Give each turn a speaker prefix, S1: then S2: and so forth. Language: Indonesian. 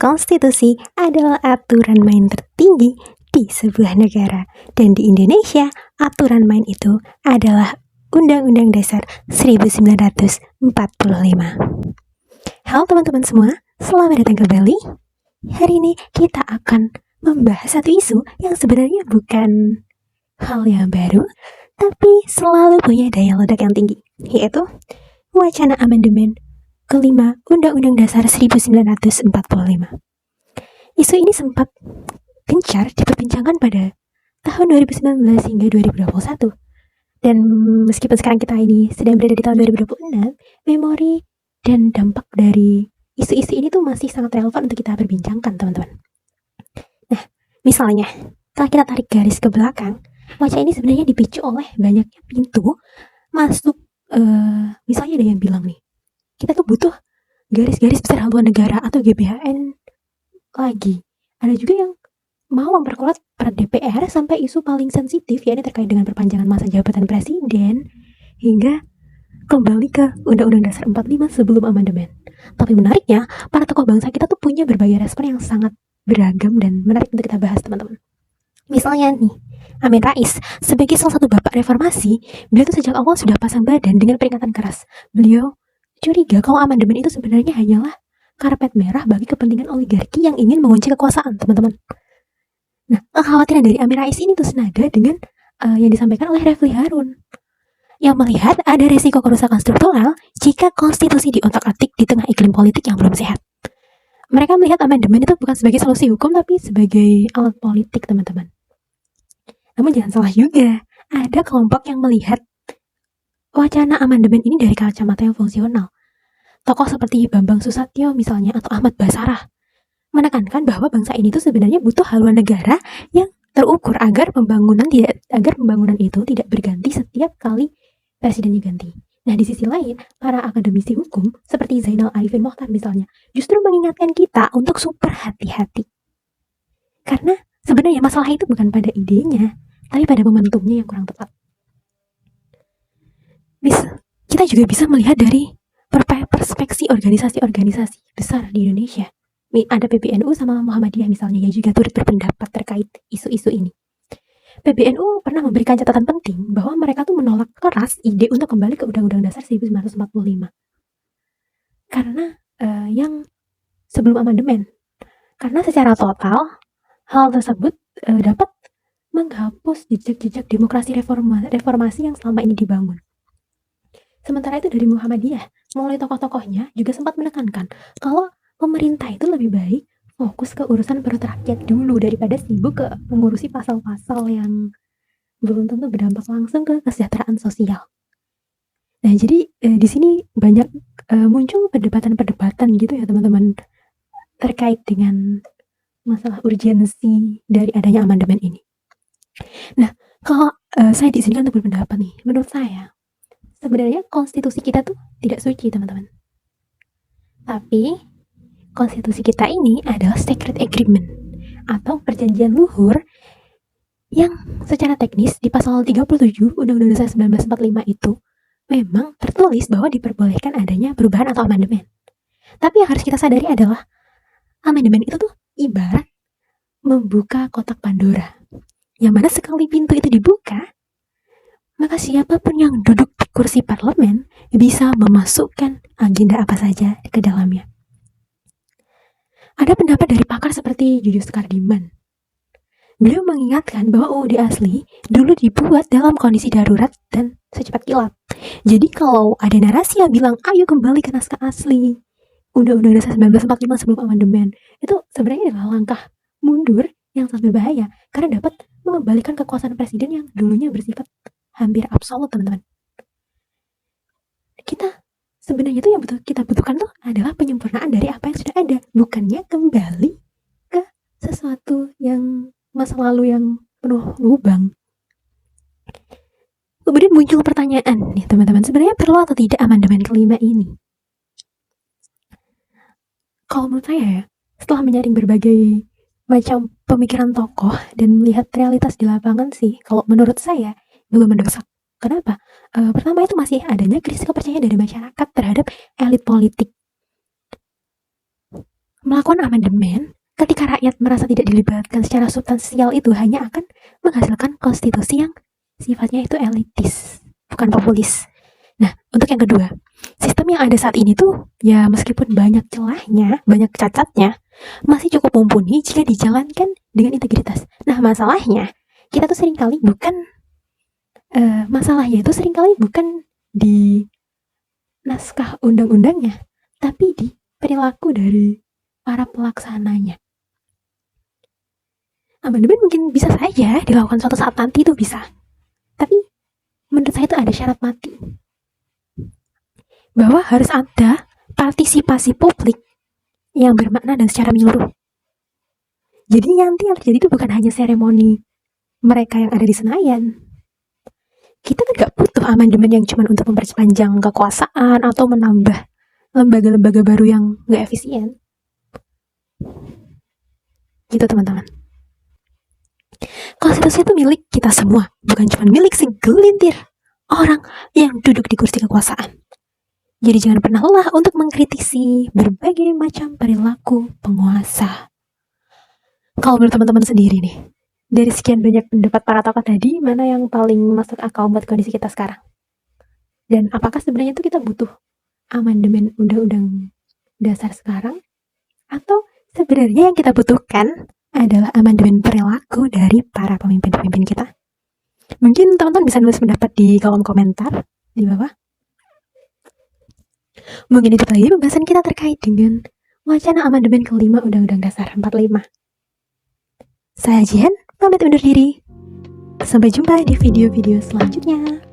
S1: konstitusi adalah aturan main tertinggi di sebuah negara. Dan di Indonesia, aturan main itu adalah Undang-Undang Dasar 1945. Halo teman-teman semua, selamat datang kembali. Hari ini kita akan membahas satu isu yang sebenarnya bukan hal yang baru, tapi selalu punya daya ledak yang tinggi, yaitu wacana amandemen kelima Undang-Undang Dasar 1945. Isu ini sempat gencar diperbincangkan pada tahun 2019 hingga 2021. Dan meskipun sekarang kita ini sedang berada di tahun 2026, memori dan dampak dari isu-isu ini tuh masih sangat relevan untuk kita perbincangkan, teman-teman. Nah, misalnya, kalau kita tarik garis ke belakang, wacana ini sebenarnya dipicu oleh banyaknya pintu masuk, misalnya ada yang bilang nih, kita tuh butuh garis-garis besar haluan negara atau GBHN lagi. Ada juga yang mau memperkuat peran DPR sampai isu paling sensitif, yakni terkait dengan perpanjangan masa jabatan presiden hingga kembali ke Undang-Undang Dasar 45 sebelum amandemen. Tapi menariknya, para tokoh bangsa kita tuh punya berbagai respon yang sangat beragam dan menarik untuk kita bahas, teman-teman. Misalnya nih, Amin Rais, sebagai salah satu bapak reformasi, beliau tuh sejak awal sudah pasang badan dengan peringatan keras. Beliau curiga kalau amandemen itu sebenarnya hanyalah karpet merah bagi kepentingan oligarki yang ingin mengunci kekuasaan, teman-teman. Nah, kekhawatiran dari Amin Rais ini tuh senada dengan yang disampaikan oleh Refli Harun, yang melihat ada resiko kerusakan struktural jika konstitusi diotak-atik di tengah iklim politik yang belum sehat. Mereka melihat amandemen itu bukan sebagai solusi hukum, tapi sebagai alat politik, teman-teman. Namun jangan salah juga, ada kelompok yang melihat wacana amandemen ini dari kacamata yang fungsional. Tokoh seperti Bambang Susatyo misalnya atau Ahmad Basarah menekankan bahwa bangsa ini tuh sebenarnya butuh haluan negara yang terukur agar pembangunan itu tidak berganti setiap kali presidennya ganti. Nah, di sisi lain, para akademisi hukum seperti Zainal Arifin Mokhtar misalnya justru mengingatkan kita untuk super hati-hati. Karena sebenarnya masalah itu bukan pada idenya, tapi pada momentumnya yang kurang tepat. Kita juga bisa melihat dari perspektif organisasi-organisasi besar di Indonesia. Ada PBNU sama Muhammadiyah misalnya yang juga turut berpendapat terkait isu-isu ini. PBNU pernah memberikan catatan penting bahwa mereka tuh menolak keras ide untuk kembali ke Undang-Undang Dasar 1945. Karena yang sebelum amandemen. Karena secara total hal tersebut dapat menghapus jejak-jejak demokrasi reformasi yang selama ini dibangun. Sementara itu dari Muhammadiyah, mulai tokoh-tokohnya juga sempat menekankan kalau pemerintah itu lebih baik fokus ke urusan perut rakyat dulu daripada sibuk ke mengurusi pasal-pasal yang belum tentu berdampak langsung ke kesejahteraan sosial. Nah, jadi di sini banyak muncul perdebatan-perdebatan gitu ya, teman-teman, terkait dengan masalah urgensi dari adanya amandemen ini. Nah, kalau saya di sini kan untuk berpendapat nih, menurut saya sebenarnya konstitusi kita tuh tidak suci, teman-teman. Tapi konstitusi kita ini adalah sacred agreement atau perjanjian luhur yang secara teknis di pasal 37 Undang-Undang Dasar 1945 itu memang tertulis bahwa diperbolehkan adanya perubahan atau amandemen. Tapi yang harus kita sadari adalah amandemen itu tuh ibarat membuka kotak Pandora, yang mana sekali pintu itu dibuka, maka siapapun yang duduk di kursi parlemen bisa memasukkan agenda apa saja ke dalamnya. Ada pendapat dari pakar seperti Julius Kardiman. Beliau mengingatkan bahwa UUD asli dulu dibuat dalam kondisi darurat dan secepat kilat. Jadi kalau ada narasi yang bilang, ayo kembali ke naskah asli Undang-Undang Dasar 1945 sebelum amandemen, itu sebenarnya adalah langkah mundur yang sangat berbahaya karena dapat mengembalikan kekuasaan presiden yang dulunya bersifat hampir absolut, teman-teman. Kita sebenarnya itu yang kita butuhkan tuh adalah penyempurnaan dari apa yang sudah ada, bukannya kembali ke sesuatu yang masa lalu yang penuh lubang. Kemudian muncul pertanyaan nih, teman-teman, sebenarnya perlu atau tidak amandemen kelima ini? Kalau menurut saya ya, setelah menyaring berbagai macam pemikiran tokoh dan melihat realitas di lapangan sih, kalau menurut saya belum mendesak. Kenapa? Pertama itu masih adanya krisis kepercayaan dari masyarakat terhadap elit politik. melakukan amandemen ketika rakyat merasa tidak dilibatkan secara substansial itu hanya akan menghasilkan konstitusi yang sifatnya itu elitis, bukan populis. Nah, untuk yang kedua, sistem yang ada saat ini tuh ya meskipun banyak celahnya, banyak cacatnya, masih cukup mumpuni jika dijalankan dengan integritas. Nah, masalahnya kita tuh seringkali bukan di naskah undang-undangnya, tapi di perilaku dari para pelaksananya. Amandemen mungkin bisa saja dilakukan suatu saat nanti itu bisa, tapi menurut saya itu ada syarat mati, bahwa harus ada partisipasi publik yang bermakna dan secara menyeluruh. Jadi nanti yang terjadi itu bukan hanya seremoni mereka yang ada di Senayan. Kita kan gak butuh amandemen yang cuma untuk memperpanjang kekuasaan atau menambah lembaga-lembaga baru yang gak efisien. Gitu teman-teman. Konstitusi itu milik kita semua, bukan cuma milik segelintir orang yang duduk di kursi kekuasaan. Jadi jangan pernah lelah untuk mengkritisi berbagai macam perilaku penguasa. Kalau menurut teman-teman sendiri nih, dari sekian banyak pendapat para tokoh tadi, mana yang paling masuk akal buat kondisi kita sekarang? Dan apakah sebenarnya itu kita butuh amandemen undang-undang dasar sekarang? Atau sebenarnya yang kita butuhkan adalah amandemen perilaku dari para pemimpin-pemimpin kita? Mungkin teman-teman bisa nulis pendapat di kolom komentar di bawah. Mungkin itu tadi pembahasan kita terkait dengan wacana amandemen kelima Undang-Undang Dasar 45. Saya Jihan, pamit undur diri. Sampai jumpa di video-video selanjutnya.